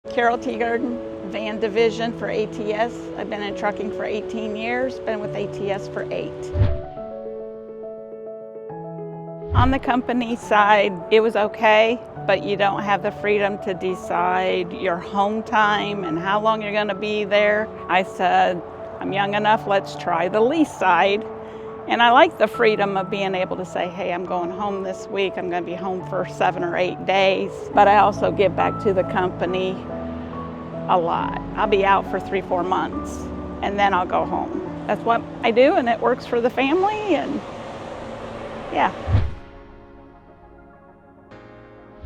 Carol Teagarden, van division for ATS. I've been in trucking for 18 years, been with ATS for 8. On the company side, it was okay, but you don't have the freedom to decide your home time and how long you're gonna be there. I said, I'm young enough, let's try the lease side. And I like the freedom of being able to say, hey, I'm going home this week, I'm gonna be home for 7 or 8 days. But I also give back to the company a lot. I'll be out for 3-4 months and then I'll go home. That's what I do, and it works for the family, and yeah.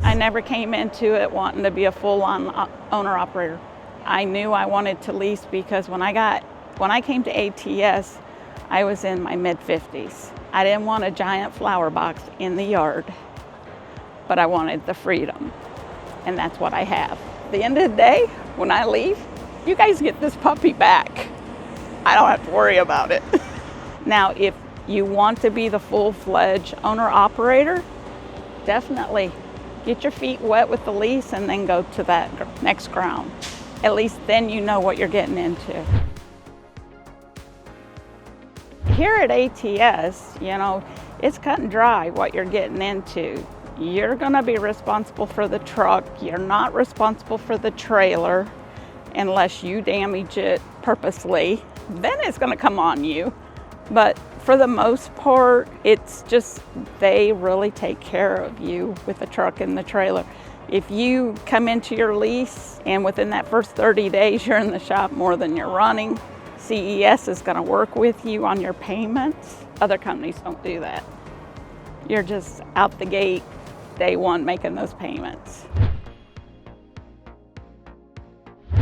I never came into it wanting to be a full-on owner-operator. I knew I wanted to lease because when I came to ATS, I was in my mid-50s. I didn't want a giant flower box in the yard, but I wanted the freedom, and that's what I have. At the end of the day, when I leave, you guys get this puppy back. I don't have to worry about it. Now, if you want to be the full-fledged owner-operator, definitely get your feet wet with the lease and then go to that next ground. At least then you know what you're getting into. Here at ATS, it's cut and dry what you're getting into. You're gonna be responsible for the truck. You're not responsible for the trailer unless you damage it purposely. Then it's gonna come on you. But for the most part, it's just they really take care of you with the truck and the trailer. If you come into your lease and within that first 30 days you're in the shop more than you're running, CES is going to work with you on your payments. Other companies don't do that. You're just out the gate day one making those payments.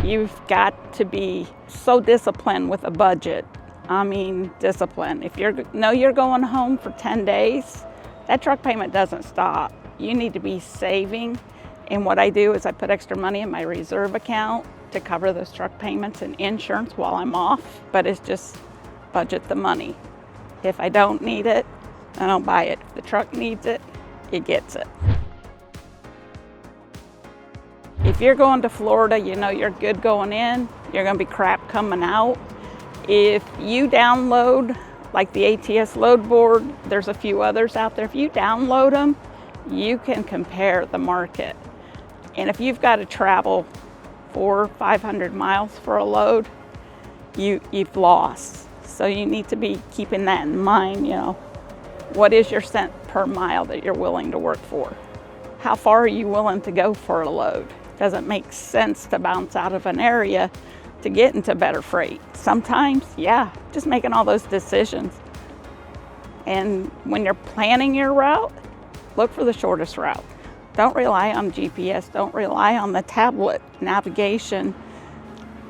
You've got to be so disciplined with a budget. I mean, discipline. If you're going home for 10 days, that truck payment doesn't stop. You need to be saving. And what I do is I put extra money in my reserve account to cover those truck payments and insurance while I'm off, but it's just budget the money. If I don't need it, I don't buy it. If the truck needs it, it gets it. If you're going to Florida, you're good going in, you're gonna be crap coming out. If you download, like the ATS load board, there's a few others out there. If you download them, you can compare the market. And if you've got to travel 400 or 500 miles for a load, you've lost. So you need to be keeping that in mind, What is your cent per mile that you're willing to work for? How far are you willing to go for a load? Does it make sense to bounce out of an area to get into better freight? Sometimes, yeah, just making all those decisions. And when you're planning your route, look for the shortest route. Don't rely on GPS, don't rely on the tablet navigation.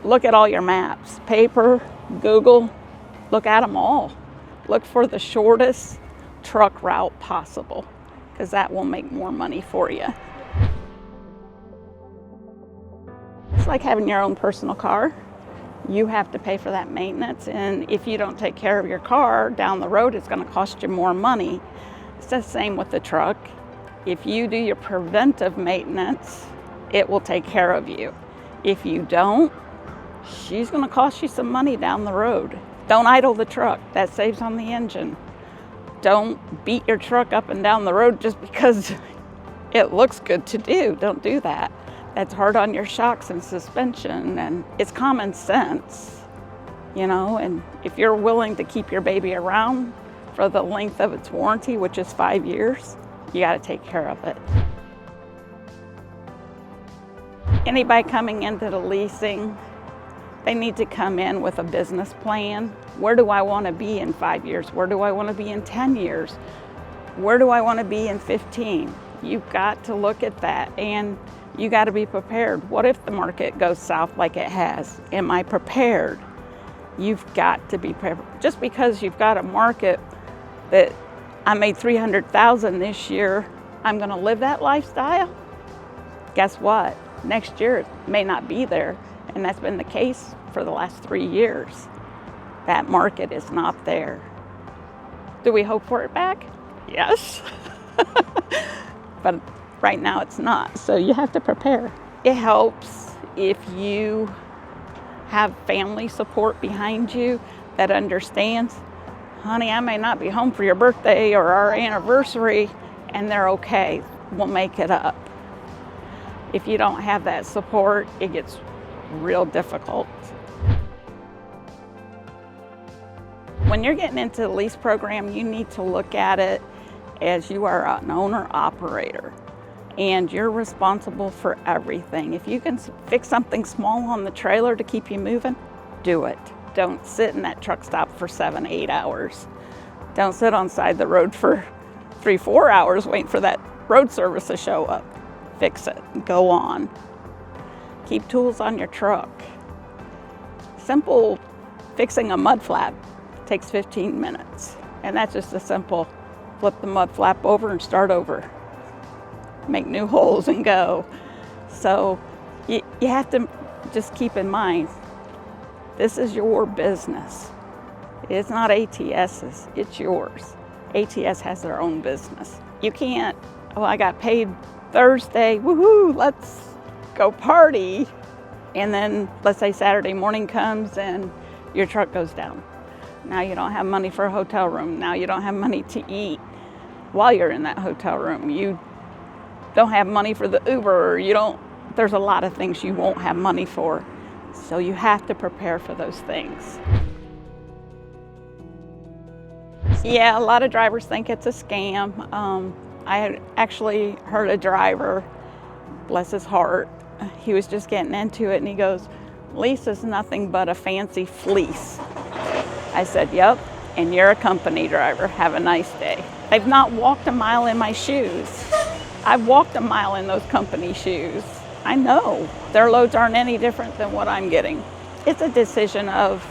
Look at all your maps, paper, Google, look at them all. Look for the shortest truck route possible, because that will make more money for you. It's like having your own personal car. You have to pay for that maintenance, and if you don't take care of your car, down the road it's going to cost you more money. It's the same with the truck. If you do your preventive maintenance, it will take care of you. If you don't, she's going to cost you some money down the road. Don't idle the truck. That saves on the engine. Don't beat your truck up and down the road just because it looks good to do. Don't do that. That's hard on your shocks and suspension, and it's common sense, and if you're willing to keep your baby around for the length of its warranty, which is 5 years, you got to take care of it. Anybody coming into the leasing, they need to come in with a business plan. Where do I want to be in 5 years? Where do I want to be in 10 years? Where do I want to be in 15? You've got to look at that, and you got to be prepared. What if the market goes south like it has? Am I prepared? You've got to be prepared. Just because you've got a market that I made $300,000 this year, I'm going to live that lifestyle? Guess what? Next year it may not be there, and that's been the case for the last 3 years. That market is not there. Do we hope for it back? Yes. But right now it's not, so you have to prepare. It helps if you have family support behind you that understands, honey, I may not be home for your birthday or our anniversary, and they're okay, we'll make it up. If you don't have that support, it gets real difficult. When you're getting into the lease program, you need to look at it as you are an owner-operator and you're responsible for everything. If you can fix something small on the trailer to keep you moving, do it. Don't sit in that truck stop for 7-8 hours. Don't sit on the side of the road for 3-4 hours waiting for that road service to show up. Fix it, go on. Keep tools on your truck. Simple fixing a mud flap takes 15 minutes. And that's just a simple flip the mud flap over and start over. Make new holes and go. So you have to just keep in mind, this is your business. It's not ATS's, it's yours. ATS has their own business. You can't, oh, I got paid Thursday, woohoo, let's go party. And then let's say Saturday morning comes and your truck goes down. Now you don't have money for a hotel room. Now you don't have money to eat while you're in that hotel room. You don't have money for the Uber. There's a lot of things you won't have money for. So you have to prepare for those things. Yeah, a lot of drivers think it's a scam. I had actually heard a driver, bless his heart, he was just getting into it and he goes, Lease is nothing but a fancy fleece. I said, yep, and you're a company driver. Have a nice day. They've not walked a mile in my shoes. I've walked a mile in those company shoes. I know their loads aren't any different than what I'm getting. It's a decision of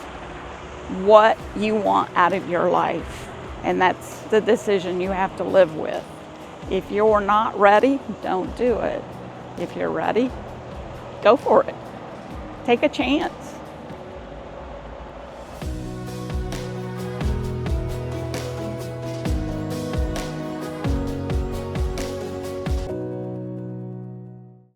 what you want out of your life, and that's the decision you have to live with. If you're not ready, don't do it. If you're ready, go for it. Take a chance.